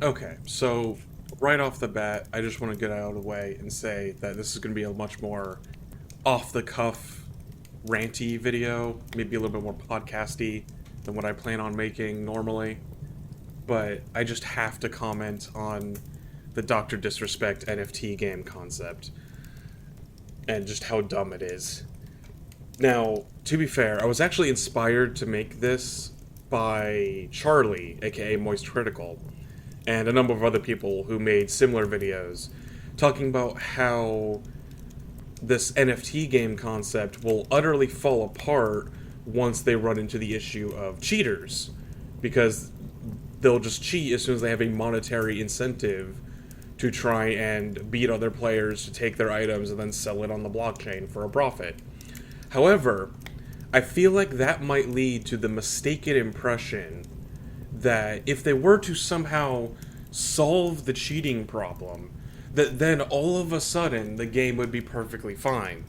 Okay, so right off the bat, I just want to get out of the way and say that this is going to be a much more off-the-cuff, ranty video, maybe a little bit more podcasty than what I plan on making normally. But I just have to comment on the Dr. Disrespect NFT game concept and just how dumb it is. Now, to be fair, I was actually inspired to make this by Charlie, aka Moist Critical, and a number of other people who made similar videos talking about how this NFT game concept will utterly fall apart once they run into the issue of cheaters, because they'll just cheat as soon as they have a monetary incentive to try and beat other players to take their items and then sell it on the blockchain for a profit. However, I feel like that might lead to the mistaken impression that if they were to somehow solve the cheating problem, that then all of a sudden the game would be perfectly fine.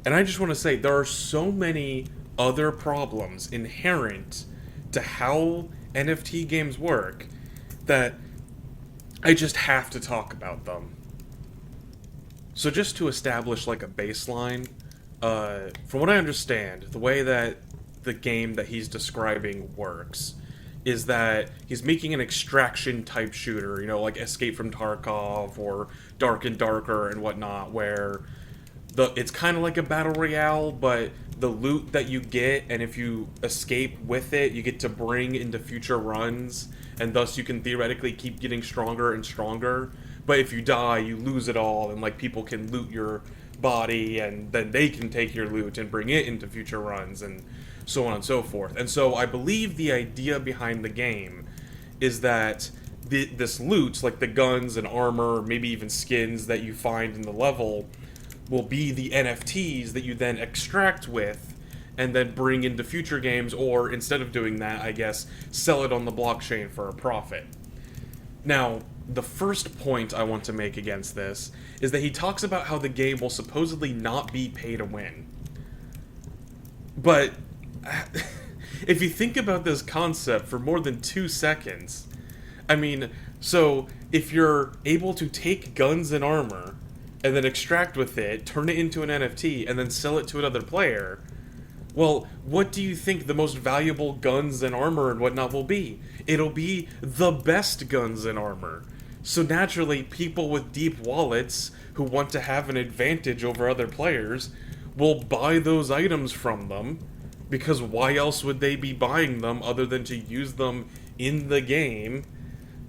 And I just want to say there are so many other problems inherent to how NFT games work that I just have to talk about them. So just to establish like a baseline, from what I understand, the way that the game that he's describing works is that he's making an extraction type shooter, like Escape from Tarkov or Dark and Darker and whatnot, where it's kind of like a battle royale, but the loot that you get, and if you escape with it, you get to bring into future runs, and thus you can theoretically keep getting stronger and stronger. But if you die, you lose it all, and like people can loot your body, and then they can take your loot and bring it into future runs, and so on and so forth. And so I believe the idea behind the game is that this loot, like the guns and armor, maybe even skins that you find in the level, will be the NFTs that you then extract with and then bring into future games, or instead of doing that, I guess, sell it on the blockchain for a profit. Now, the first point I want to make against this is that he talks about how the game will supposedly not be pay to win. But if you think about this concept for more than 2 seconds, I mean, so if you're able to take guns and armor and then extract with it, turn it into an NFT, and then sell it to another player, well, what do you think the most valuable guns and armor and whatnot will be? It'll be the best guns and armor. So naturally, people with deep wallets who want to have an advantage over other players will buy those items from them, because why else would they be buying them other than to use them in the game,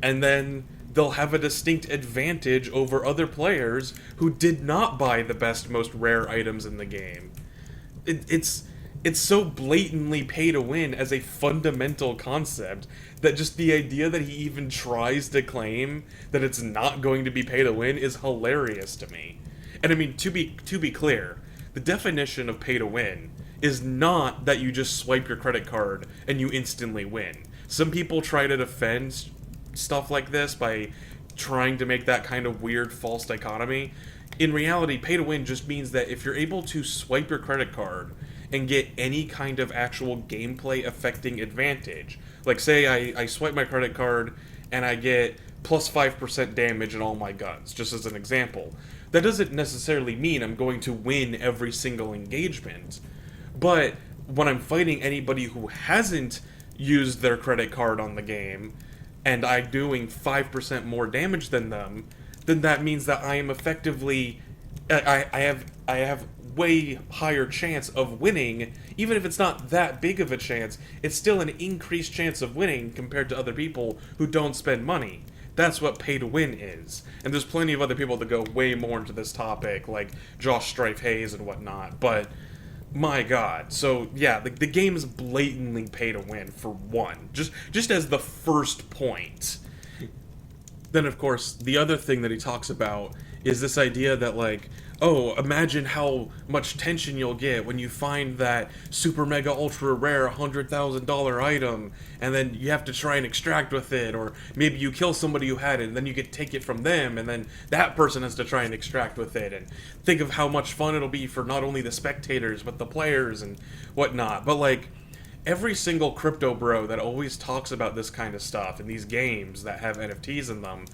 and then they'll have a distinct advantage over other players who did not buy the best, most rare items in the game. It's so blatantly pay to win as a fundamental concept that just the idea that he even tries to claim that it's not going to be pay to win is hilarious to me. And I mean, to be clear, the definition of pay to win is not that you just swipe your credit card and you instantly win. Some people try to defend stuff like this by trying to make that kind of weird false dichotomy. In reality, pay to win just means that if you're able to swipe your credit card and get any kind of actual gameplay affecting advantage, like say I swipe my credit card and I get plus 5% damage in all my guns, just as an example, that doesn't necessarily mean I'm going to win every single engagement. But when I'm fighting anybody who hasn't used their credit card on the game, and I'm doing 5% more damage than them, then that means that I am effectively, I have way higher chance of winning. Even if it's not that big of a chance, it's still an increased chance of winning compared to other people who don't spend money. That's what pay to win is. And there's plenty of other people that go way more into this topic, like Josh Strife Hayes and whatnot, but my god. So yeah, the game is blatantly pay to win, for one. Just as the first point. Then of course, the other thing that he talks about is this idea that like, oh, imagine how much tension you'll get when you find that super mega ultra rare $100,000 item, and then you have to try and extract with it, or maybe you kill somebody who had it, and then you get to take it from them, and then that person has to try and extract with it, and think of how much fun it'll be for not only the spectators, but the players and whatnot. But like, every single crypto bro that always talks about this kind of stuff in these games that have NFTs in them,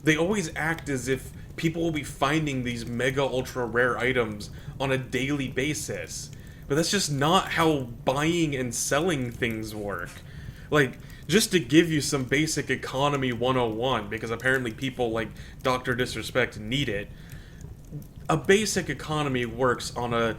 they always act as if people will be finding these mega ultra rare items on a daily basis. But that's just not how buying and selling things work. Like, just to give you some basic economy 101, because apparently people like DrDisrespect need it, a basic economy works on a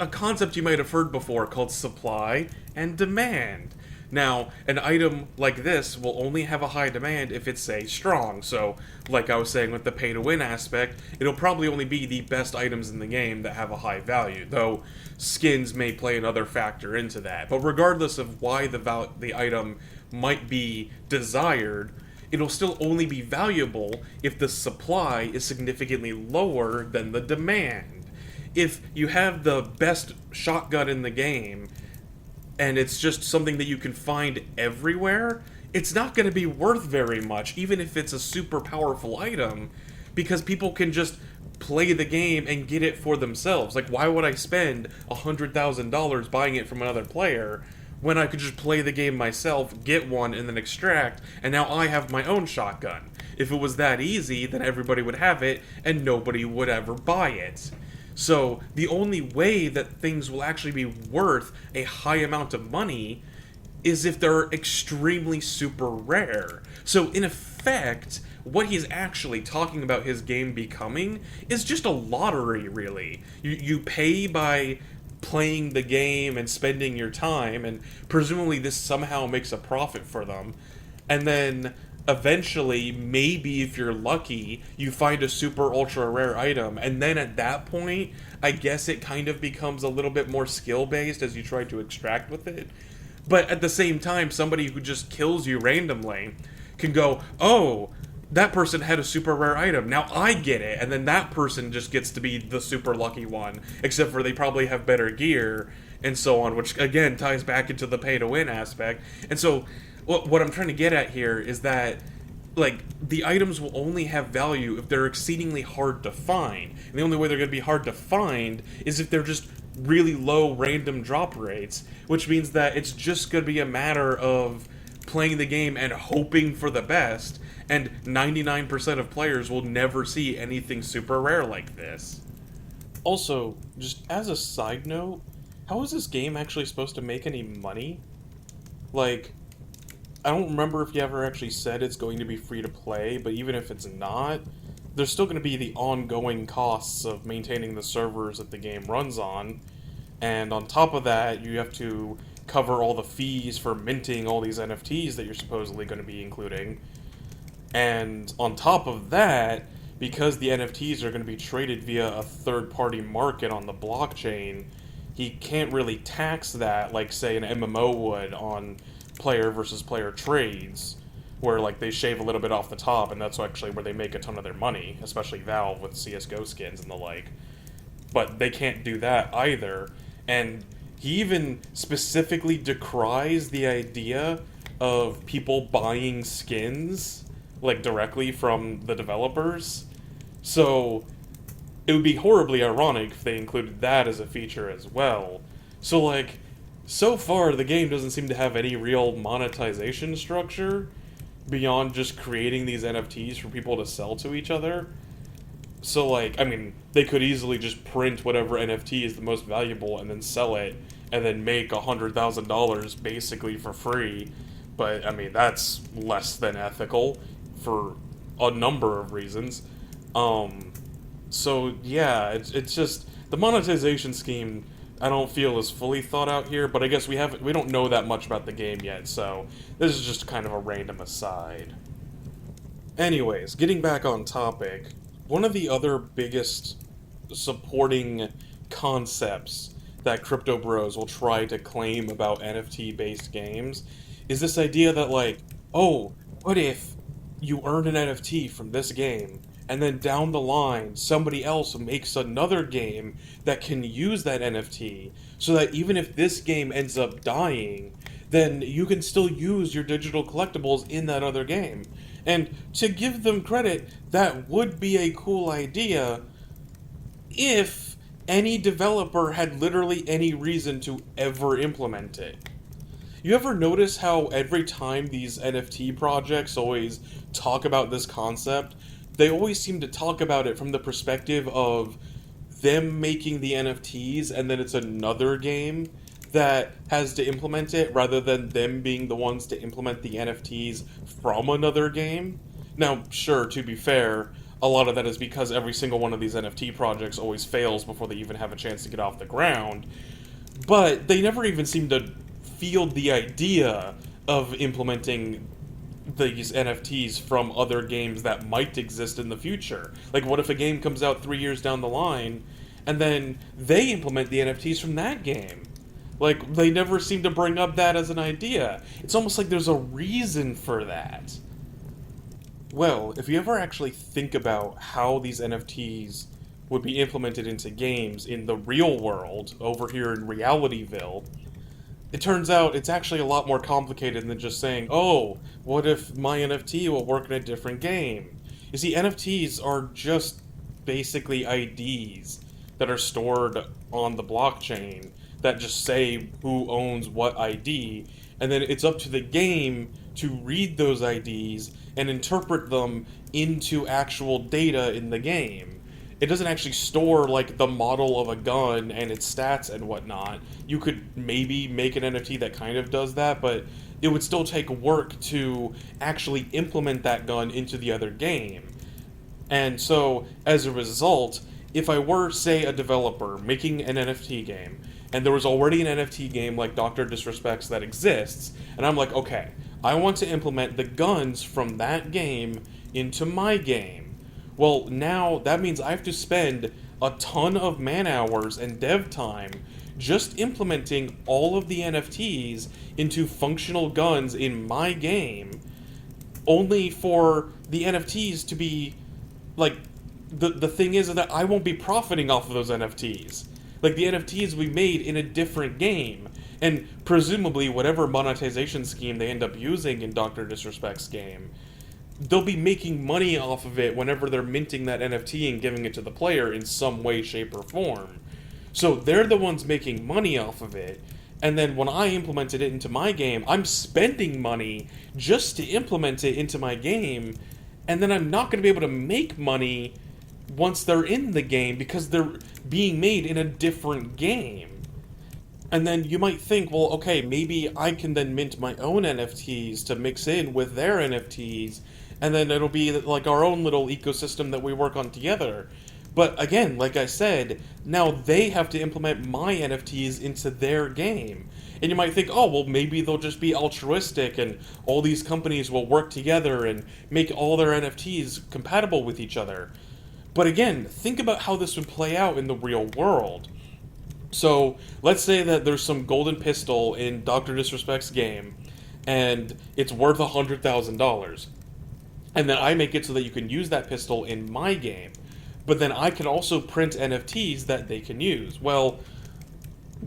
concept you might have heard before called supply and demand. Now, an item like this will only have a high demand if it's, say, strong. So, like I was saying with the pay-to-win aspect, it'll probably only be the best items in the game that have a high value, though skins may play another factor into that. But regardless of why the item might be desired, it'll still only be valuable if the supply is significantly lower than the demand. If you have the best shotgun in the game, and it's just something that you can find everywhere, it's not going to be worth very much, even if it's a super powerful item, because people can just play the game and get it for themselves. Like, why would I spend $100,000 buying it from another player when I could just play the game myself, get one, and then extract, and now I have my own shotgun? If it was that easy, then everybody would have it, and nobody would ever buy it. So, the only way that things will actually be worth a high amount of money is if they're extremely super rare. So, in effect, what he's actually talking about his game becoming is just a lottery, really. You pay by playing the game and spending your time, and presumably this somehow makes a profit for them. And then eventually, maybe if you're lucky, you find a super ultra rare item, and then at that point, I guess it kind of becomes a little bit more skill based as you try to extract with it. But at the same time, somebody who just kills you randomly can go, oh, that person had a super rare item, now I get it, and then that person just gets to be the super lucky one, except for they probably have better gear, and so on, which again ties back into the pay to win aspect. And so what I'm trying to get at here is that, like, the items will only have value if they're exceedingly hard to find. And the only way they're going to be hard to find is if they're just really low random drop rates, which means that it's just going to be a matter of playing the game and hoping for the best, and 99% of players will never see anything super rare like this. Also, just as a side note, how is this game actually supposed to make any money? Like, I don't remember if you ever actually said it's going to be free to play, but even if it's not, there's still going to be the ongoing costs of maintaining the servers that the game runs on, and on top of that, you have to cover all the fees for minting all these NFTs that you're supposedly going to be including. And on top of that, because the NFTs are going to be traded via a third-party market on the blockchain, he can't really tax that like, say, an MMO would on player versus player trades, where like they shave a little bit off the top, and that's actually where they make a ton of their money, especially Valve with CSGO skins and the like. But they can't do that either, and he even specifically decries the idea of people buying skins like directly from the developers. So it would be horribly ironic if they included that as a feature as well. So like, so far, the game doesn't seem to have any real monetization structure beyond just creating these NFTs for people to sell to each other. So, like, I mean, they could easily just print whatever NFT is the most valuable and then sell it, and then make $100,000 basically for free. But, I mean, that's less than ethical for a number of reasons. So, yeah, it's just, the monetization scheme I don't feel is fully thought out here, but I guess we don't know that much about the game yet, so this is just kind of a random aside. Anyways, getting back on topic, one of the other biggest supporting concepts that crypto bros will try to claim about NFT-based games is this idea that, like, oh, what if you earn an NFT from this game, and then down the line, somebody else makes another game that can use that NFT, so that even if this game ends up dying, then you can still use your digital collectibles in that other game. And to give them credit, that would be a cool idea if any developer had literally any reason to ever implement it. You ever notice how every time these NFT projects always talk about this concept, they always seem to talk about it from the perspective of them making the NFTs and then it's another game that has to implement it rather than them being the ones to implement the NFTs from another game? Now, sure, to be fair, a lot of that is because every single one of these NFT projects always fails before they even have a chance to get off the ground. But they never even seem to field the idea of implementing these NFTs from other games that might exist in the future. Like, what if a game comes out 3 years down the line, and then they implement the NFTs from that game? Like, they never seem to bring up that as an idea. It's almost like there's a reason for that. Well, if you ever actually think about how these NFTs would be implemented into games in the real world, over here in Realityville, it turns out it's actually a lot more complicated than just saying, oh, what if my NFT will work in a different game? You see, NFTs are just basically IDs that are stored on the blockchain that just say who owns what ID, and then it's up to the game to read those IDs and interpret them into actual data in the game. It doesn't actually store, like, the model of a gun and its stats and whatnot. You could maybe make an NFT that kind of does that, but it would still take work to actually implement that gun into the other game. And so, as a result, if I were, say, a developer making an NFT game, and there was already an NFT game like DrDisrespect's that exists, and I'm like, okay, I want to implement the guns from that game into my game. Well, now that means I have to spend a ton of man hours and dev time just implementing all of the NFTs into functional guns in my game, only for the NFTs to be, like, the thing is that I won't be profiting off of those NFTs. Like, the NFTs will be made in a different game, and presumably whatever monetization scheme they end up using in DrDisrespect's game, they'll be making money off of it whenever they're minting that NFT and giving it to the player in some way, shape, or form. So they're the ones making money off of it, and then when I implemented it into my game, I'm spending money just to implement it into my game, and then I'm not going to be able to make money once they're in the game because they're being made in a different game. And then you might think, well, okay, maybe I can then mint my own NFTs to mix in with their NFTs, and then it'll be like our own little ecosystem that we work on together. But again, like I said, now they have to implement my NFTs into their game. And you might think, oh, well, maybe they'll just be altruistic and all these companies will work together and make all their NFTs compatible with each other. But again, think about how this would play out in the real world. So, let's say that there's some golden pistol in DrDisrespect's game, and it's worth $100,000. And then I make it so that you can use that pistol in my game. But then I can also print NFTs that they can use. Well,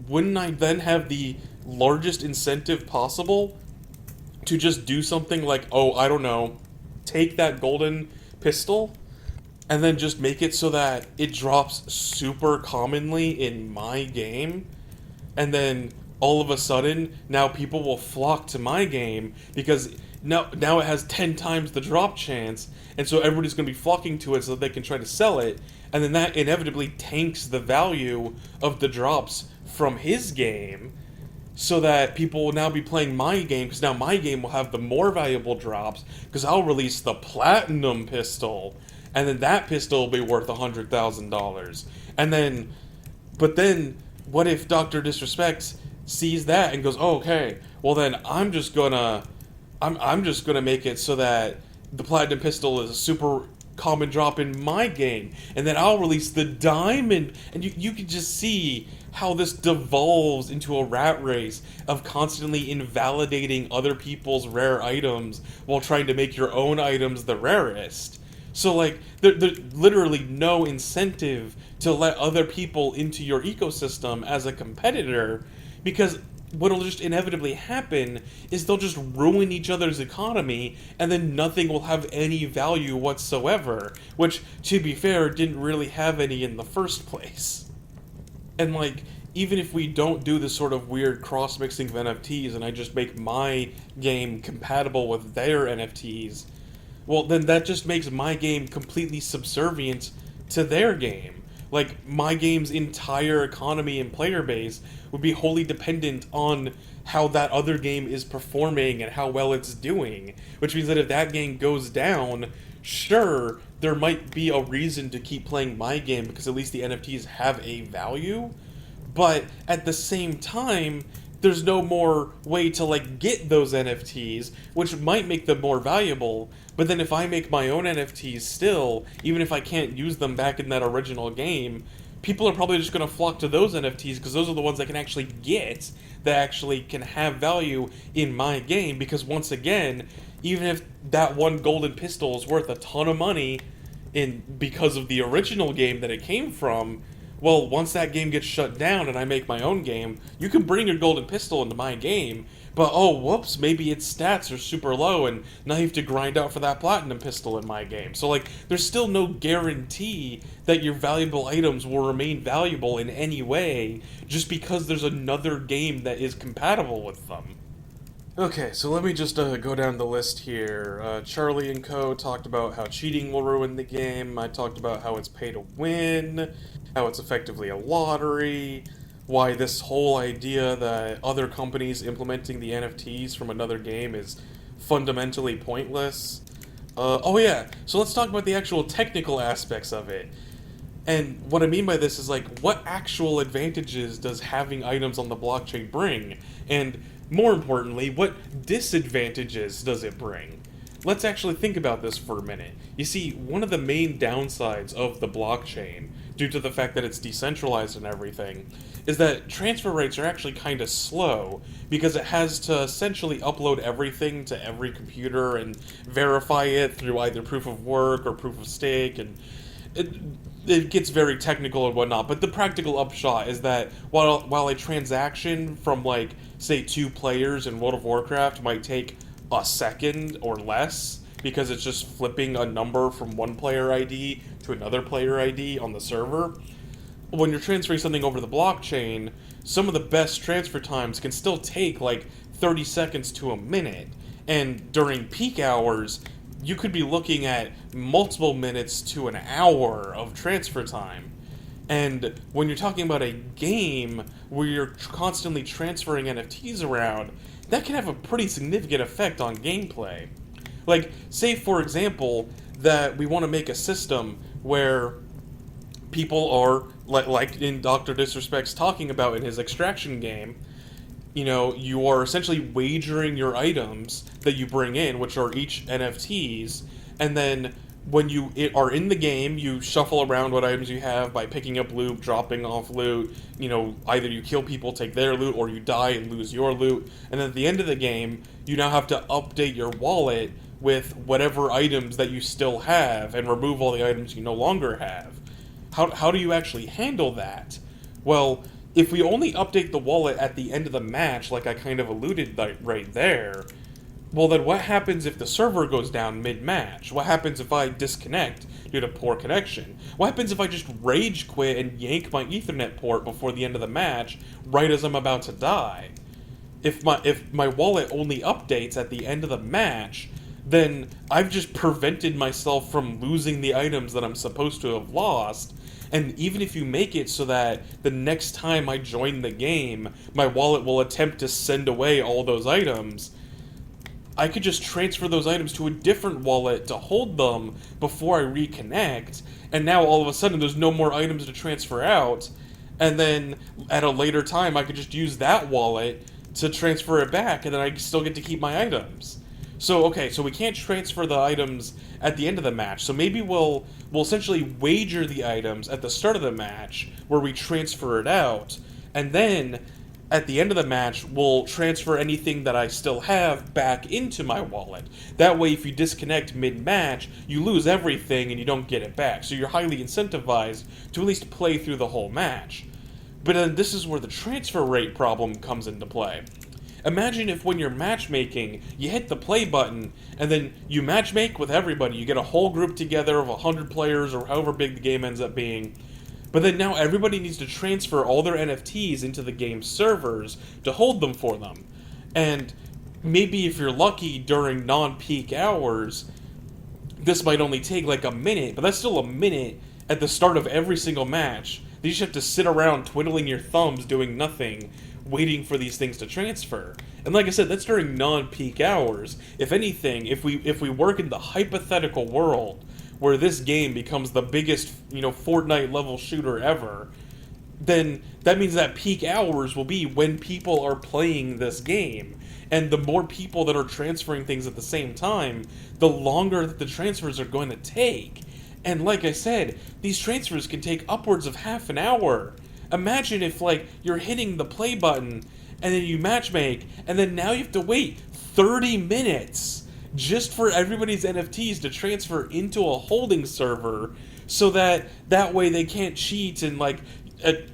wouldn't I then have the largest incentive possible to just do something like, oh, I don't know, take that golden pistol and then just make it so that it drops super commonly in my game, and then all of a sudden, now people will flock to my game because now it has 10 times the drop chance, and so everybody's going to be flocking to it so that they can try to sell it, and then that inevitably tanks the value of the drops from his game, so that people will now be playing my game, because now my game will have the more valuable drops, because I'll release the platinum pistol, and then that pistol will be worth $100,000. And then, but then, what if DrDisrespect sees that and goes, oh, okay, well then I'm just gonna make it so that the platinum pistol is a super common drop in my game, and then I'll release the diamond, and you can just see how this devolves into a rat race of constantly invalidating other people's rare items while trying to make your own items the rarest. So, like, there's literally no incentive to let other people into your ecosystem as a competitor, because what'll just inevitably happen is they'll just ruin each other's economy, and then nothing will have any value whatsoever, which, to be fair, didn't really have any in the first place. And, like, even if we don't do this sort of weird cross-mixing of NFTs and I just make my game compatible with their NFTs, well, then that just makes my game completely subservient to their game. Like, my game's entire economy and player base would be wholly dependent on how that other game is performing and how well it's doing. Which means that if that game goes down, sure, there might be a reason to keep playing my game because at least the NFTs have a value, but at the same time, there's no more way to like get those NFTs, which might make them more valuable. But then if I make my own NFTs still, even if I can't use them back in that original game, people are probably just going to flock to those NFTs because those are the ones I can actually get that actually can have value in my game. Because once again, even if that one golden pistol is worth a ton of money because of the original game that it came from, well, once that game gets shut down and I make my own game, you can bring your golden pistol into my game, but oh, whoops, maybe its stats are super low and now you have to grind out for that platinum pistol in my game. So, like, there's still no guarantee that your valuable items will remain valuable in any way just because there's another game that is compatible with them. Okay, so let me just go down the list here. Charlie and Co. talked about how cheating will ruin the game. I talked about how it's pay to win, how it's effectively a lottery, why this whole idea that other companies implementing the NFTs from another game is fundamentally pointless. Oh yeah, so let's talk about the actual technical aspects of it. And what I mean by this is, like, what actual advantages does having items on the blockchain bring? And more importantly, what disadvantages does it bring? Let's actually think about this for a minute. You see, one of the main downsides of the blockchain, due to the fact that it's decentralized and everything, is that transfer rates are actually kind of slow, because it has to essentially upload everything to every computer and verify it through either proof of work or proof of stake, and it gets very technical and whatnot, but the practical upshot is that while a transaction from, like, say 2 players in World of Warcraft might take a second or less, because it's just flipping a number from one player ID to another player ID on the server, when you're transferring something over the blockchain, some of the best transfer times can still take like 30 seconds to a minute, and during peak hours, you could be looking at multiple minutes to an hour of transfer time. And when you're talking about a game where you're constantly transferring NFTs around, that can have a pretty significant effect on gameplay. Like, say for example, that we want to make a system where people are, like in DrDisrespect's talking about in his extraction game, you know, you are essentially wagering your items that you bring in, which are each NFTs, and then when you are in the game, you shuffle around what items you have by picking up loot, dropping off loot, you know, either you kill people, take their loot, or you die and lose your loot, and then at the end of the game, you now have to update your wallet with whatever items that you still have, and remove all the items you no longer have. How do you actually handle that? Well, if we only update the wallet at the end of the match, like I kind of alluded right there, well then what happens if the server goes down mid-match? What happens if I disconnect due to poor connection? What happens if I just rage quit and yank my Ethernet port before the end of the match, right as I'm about to die? If my wallet only updates at the end of the match, then I've just prevented myself from losing the items that I'm supposed to have lost. And even if you make it so that the next time I join the game, my wallet will attempt to send away all those items, I could just transfer those items to a different wallet to hold them before I reconnect, and now all of a sudden there's no more items to transfer out, and then at a later time I could just use that wallet to transfer it back, and then I still get to keep my items. So, okay, so we can't transfer the items at the end of the match, so maybe we'll essentially wager the items at the start of the match, where we transfer it out, and then at the end of the match, we'll transfer anything that I still have back into my wallet. That way, if you disconnect mid-match, you lose everything and you don't get it back, so you're highly incentivized to at least play through the whole match. But then this is where the transfer rate problem comes into play. Imagine if when you're matchmaking, you hit the play button, and then you matchmake with everybody. You get a whole group together of 100 players, or however big the game ends up being. But then now everybody needs to transfer all their NFTs into the game servers to hold them for them. And maybe if you're lucky during non-peak hours, this might only take like a minute, but that's still a minute at the start of every single match. You just have to sit around twiddling your thumbs doing nothing, waiting for these things to transfer. And like I said, that's during non-peak hours. If anything, if we work in the hypothetical world where this game becomes the biggest, Fortnite level shooter ever, then that means that peak hours will be when people are playing this game. And the more people that are transferring things at the same time, the longer that the transfers are going to take. And like I said, these transfers can take upwards of half an hour. Imagine if, you're hitting the play button, and then you matchmake, and then now you have to wait 30 minutes just for everybody's NFTs to transfer into a holding server, so that way they can't cheat and,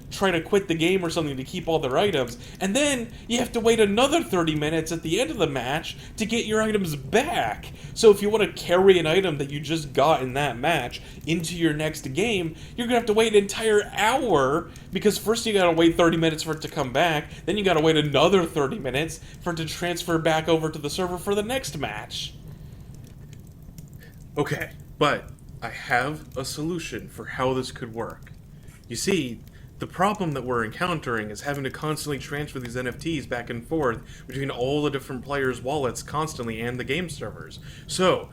try to quit the game or something to keep all their items. And then you have to wait another 30 minutes at the end of the match to get your items back. So if you want to carry an item that you just got in that match into your next game, you're going to have to wait an entire hour, because first you got to wait 30 minutes for it to come back, then you got to wait another 30 minutes for it to transfer back over to the server for the next match. Okay, but I have a solution for how this could work. You see, the problem that we're encountering is having to constantly transfer these NFTs back and forth between all the different players' wallets constantly and the game servers. So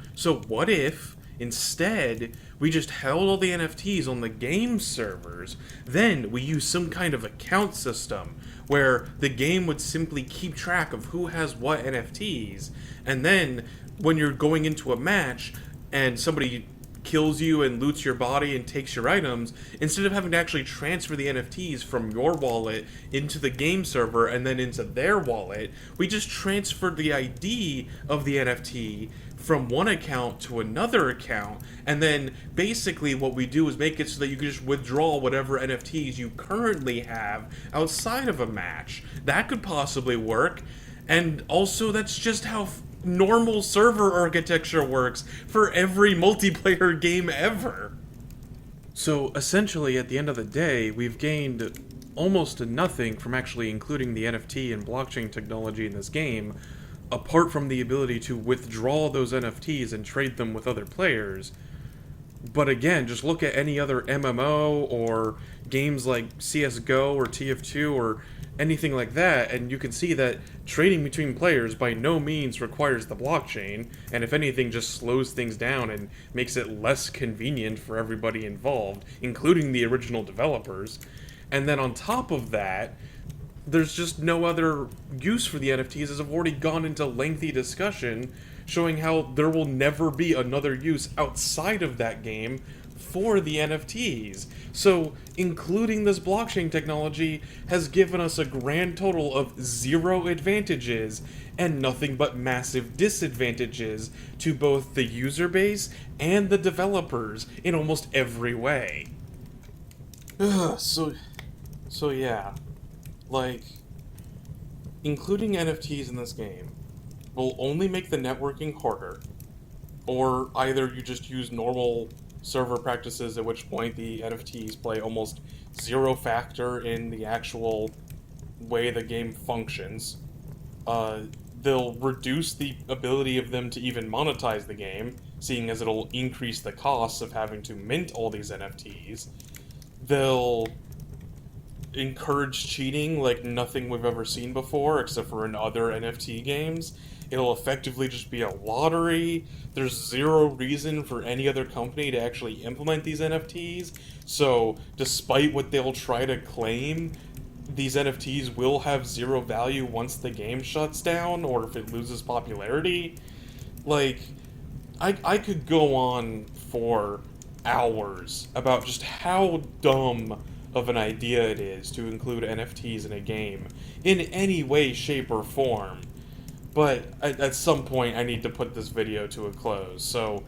what if, instead, we just held all the NFTs on the game servers, then we use some kind of account system where the game would simply keep track of who has what NFTs, and then when you're going into a match and somebody kills you and loots your body and takes your items, instead of having to actually transfer the NFTs from your wallet into the game server and then into their wallet, we just transferred the ID of the NFT from one account to another account, and then basically what we do is make it so that you can just withdraw whatever NFTs you currently have outside of a match. That could possibly work, and also that's just how normal server architecture works for every multiplayer game ever. So essentially, at the end of the day, we've gained almost nothing from actually including the NFT and blockchain technology in this game, apart from the ability to withdraw those NFTs and trade them with other players. But again, just look at any other MMO or games like CSGO or TF2 or anything like that, and you can see that trading between players by no means requires the blockchain, and if anything just slows things down and makes it less convenient for everybody involved, including the original developers. And then on top of that, there's just no other use for the NFTs, as I've already gone into lengthy discussion showing how there will never be another use outside of that game for the NFTs. So, including this blockchain technology has given us a grand total of 0 advantages and nothing but massive disadvantages to both the user base and the developers in almost every way. So yeah, including NFTs in this game will only make the networking harder, or either you just use normal server practices, at which point the NFTs play almost 0 factor in the actual way the game functions. They'll reduce the ability of them to even monetize the game, seeing as it'll increase the costs of having to mint all these NFTs. They'll encourage cheating like nothing we've ever seen before, except for in other NFT games. It'll effectively just be a lottery. There's 0 reason for any other company to actually implement these NFTs. So, despite what they'll try to claim, these NFTs will have 0 value once the game shuts down, or if it loses popularity. I could go on for hours about just how dumb of an idea it is to include NFTs in a game, in any way, shape, or form. But at some point, I need to put this video to a close. So,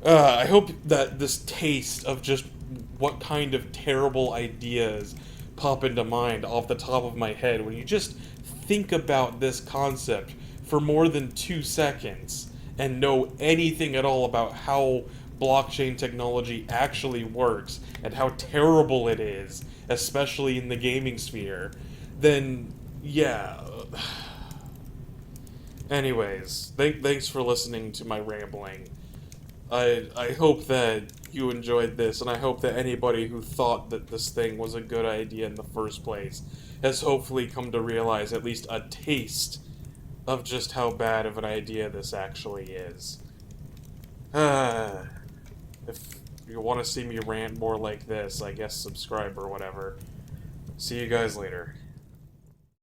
I hope that this taste of just what kind of terrible ideas pop into mind off the top of my head when you just think about this concept for more than 2 seconds and know anything at all about how blockchain technology actually works and how terrible it is, especially in the gaming sphere, then yeah. Anyways, thanks for listening to my rambling. I hope that you enjoyed this, and I hope that anybody who thought that this thing was a good idea in the first place has hopefully come to realize at least a taste of just how bad of an idea this actually is. If you want to see me rant more like this, I guess subscribe or whatever. See you guys later.